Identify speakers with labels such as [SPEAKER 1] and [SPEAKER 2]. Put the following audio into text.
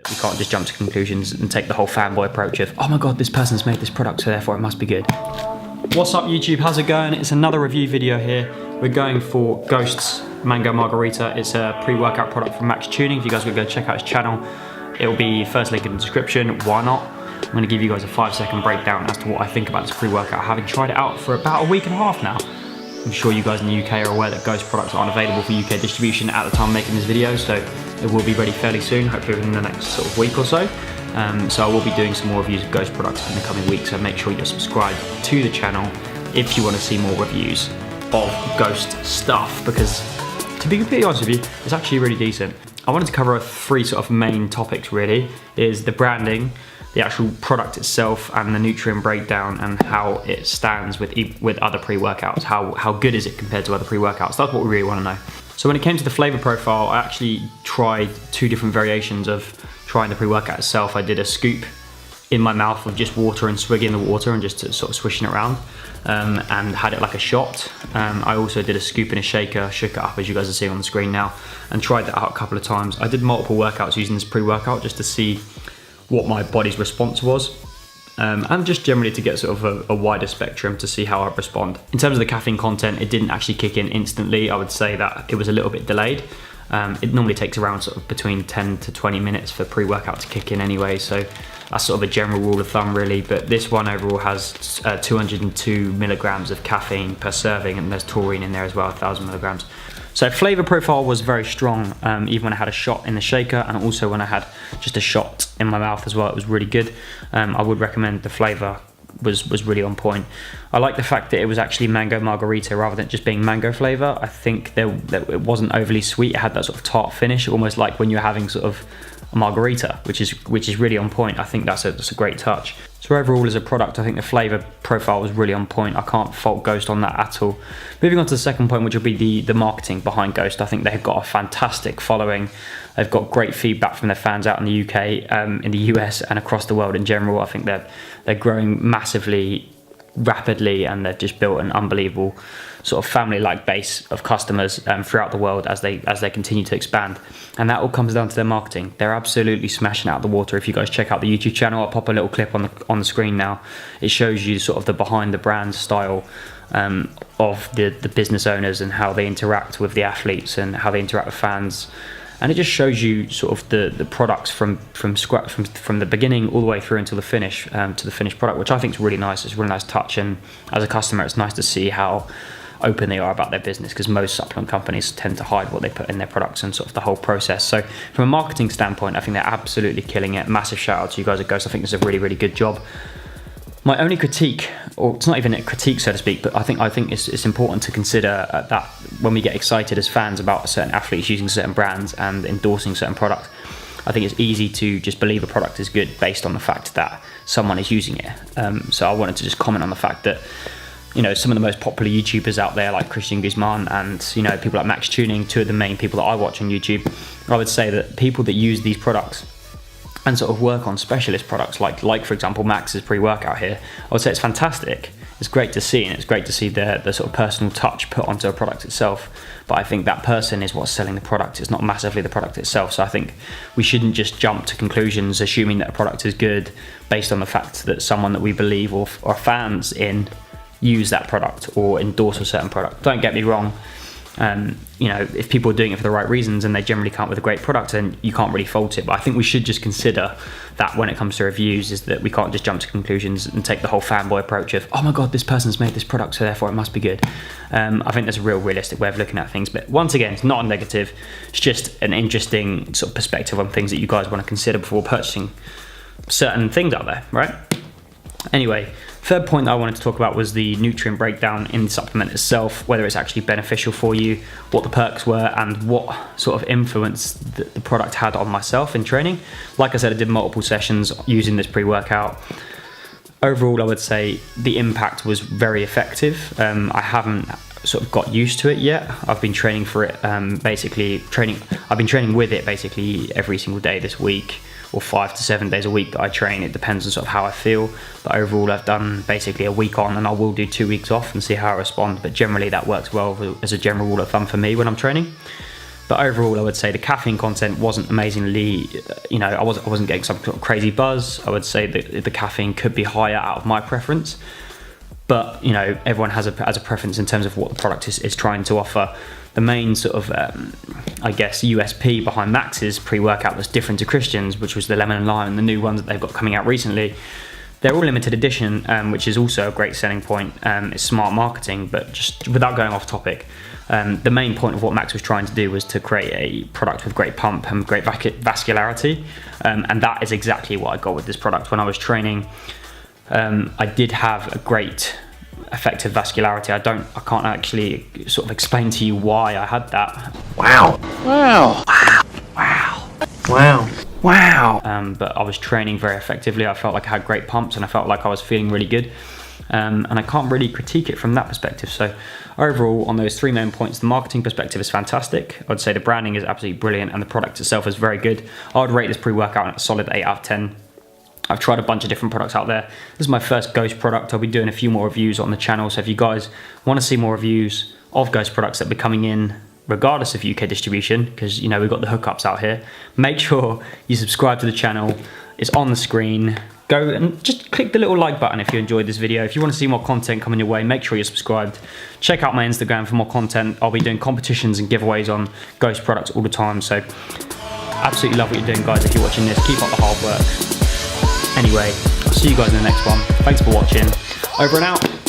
[SPEAKER 1] You can't just jump to conclusions and take the whole fanboy approach of, oh my god, this person's made this product, so therefore it must be good. What's up YouTube, how's it going? It's another review video here. We're going for Ghost's Mango Margarita. It's a pre-workout product from MAXX Tuning. If you guys want to go check out his channel, it'll be first link in the description. Why not? I'm going to give you guys a 5-second breakdown as to what I think about this pre-workout, having tried it out for about a week and a half now. I'm sure you guys in the UK are aware that Ghost products aren't available for UK distribution at the time of making this video, so it will be ready fairly soon, hopefully within the next sort of week or so. So I will be doing some more reviews of Ghost products in the coming weeks, so make sure you're subscribed to the channel if you want to see more reviews of Ghost stuff, because to be completely honest with you, it's actually really decent. I wanted to cover 3 sort of main topics really, is the branding, the actual product itself, and the nutrient breakdown and how it stands with other pre-workouts. How good is it compared to other pre-workouts? That's what we really want to know. So when it came to the flavor profile, I actually tried 2 different variations of trying the pre-workout itself. I did a scoop in my mouth of just water and swigging the water and just sort of swishing it around, and had it like a shot. I also did a scoop in a shaker, shook it up as you guys are seeing on the screen now, and tried that out a couple of times. I did multiple workouts using this pre-workout just to see what my body's response was, and just generally to get sort of a wider spectrum to see how I respond. In terms of the caffeine content, it didn't actually kick in instantly. I would say that it was a little bit delayed. It normally takes around sort of between 10 to 20 minutes for pre-workout to kick in anyway, so that's sort of a general rule of thumb really, but this one overall has 202 milligrams of caffeine per serving, and there's taurine in there as well, 1,000 milligrams. So flavor profile was very strong, even when I had a shot in the shaker, and also when I had just a shot in my mouth as well, it was really good. I would recommend the flavor was really on point. I like the fact that it was actually mango margarita rather than just being mango flavor. I think that it wasn't overly sweet. It had that sort of tart finish, almost like when you're having sort of a margarita, which is really on point. I think that's a great touch. So overall as a product, I think the flavor profile was really on point. I can't fault Ghost on that at all. Moving on to the second point, which will be the marketing behind Ghost. I think they've got a fantastic following. They've got great feedback from their fans out in the UK, in the US, and across the world in general. I think they're growing massively, rapidly, and they've just built an unbelievable sort of family-like base of customers throughout the world as they continue to expand. And that all comes down to their marketing. They're absolutely smashing out the water. If you guys check out the YouTube channel, I'll pop a little clip on the screen now. It shows you sort of the behind the brand style of the business owners and how they interact with the athletes and how they interact with fans. And it just shows you sort of the products from the beginning all the way through until the finish, to the finished product, which I think is really nice. It's a really nice touch, and as a customer, it's nice to see how open they are about their business, because most supplement companies tend to hide what they put in their products and sort of the whole process. So from a marketing standpoint, I think they're absolutely killing it. Massive shout out to you guys at Ghost. I think this is a really, really good job. My only critique, or it's not even a critique so to speak, but I think it's important to consider that when we get excited as fans about certain athletes using certain brands and endorsing certain products, I think it's easy to just believe a product is good based on the fact that someone is using it. So I wanted to just comment on the fact that, you know, some of the most popular YouTubers out there, like Christian Guzman and, you know, people like MAXX Tuning, 2 of the main people that I watch on YouTube, I would say that people that use these products and sort of work on specialist products, like for example MAXX's pre-workout here, I would say it's fantastic. It's great to see, and it's great to see the sort of personal touch put onto a product itself. But I think that person is what's selling the product. It's not massively the product itself. So I think we shouldn't just jump to conclusions assuming that a product is good based on the fact that someone that we believe or are fans in use that product or endorse a certain product. Don't get me wrong. You know, if people are doing it for the right reasons and they generally come up with a great product, then you can't really fault it. But I think we should just consider that when it comes to reviews, is that we can't just jump to conclusions and take the whole fanboy approach of, oh my god, this person's made this product, so therefore it must be good. I think there's a real realistic way of looking at things. But once again, it's not a negative. It's just an interesting sort of perspective on things that you guys want to consider before purchasing certain things out there, right? Anyway, third point that I wanted to talk about was the nutrient breakdown in the supplement itself, whether it's actually beneficial for you, what the perks were, and what sort of influence the product had on myself in training. Like I said, I did multiple sessions using this pre-workout. Overall, I would say the impact was very effective. I haven't sort of got used to it yet. I've been training for it, I've been training with it basically every single day this week, or 5 to 7 days a week that I train. It depends on sort of how I feel, but overall I've done basically a week on, and I will do 2 weeks off and see how I respond. But generally that works well as a general rule of thumb for me when I'm training. But overall, I would say the caffeine content wasn't amazingly, you know, I wasn't getting some sort of crazy buzz. I would say that the caffeine could be higher out of my preference. But, you know, everyone has a preference in terms of what the product is trying to offer. The main sort of, I guess, USP behind MAXX's pre-workout that's different to Christian's, which was the lemon and lime and the new ones that they've got coming out recently. They're all limited edition, which is also a great selling point. It's smart marketing, but just without going off topic, the main point of what MAXX was trying to do was to create a product with great pump and great vascularity. And that is exactly what I got with this product. When I was training, I did have a great effective vascularity. I can't actually sort of explain to you why I had that.
[SPEAKER 2] Wow. Wow. Wow. Wow. Wow.
[SPEAKER 1] But I was training very effectively. I felt like I had great pumps and I felt like I was feeling really good. And I can't really critique it from that perspective. So overall, on those 3 main points, the marketing perspective is fantastic. I'd say the branding is absolutely brilliant and the product itself is very good. I would rate this pre-workout a solid 8 out of 10. I've tried a bunch of different products out there. This is my first Ghost product. I'll be doing a few more reviews on the channel. So if you guys want to see more reviews of Ghost products that will be coming in, regardless of UK distribution, because, you know, we've got the hookups out here, make sure you subscribe to the channel. It's on the screen. Go and just click the little like button if you enjoyed this video. If you want to see more content coming your way, make sure you're subscribed. Check out my Instagram for more content. I'll be doing competitions and giveaways on Ghost products all the time. So absolutely love what you're doing, guys. If you're watching this, keep up the hard work. Anyway, I'll see you guys in the next one. Thanks for watching. Over and out.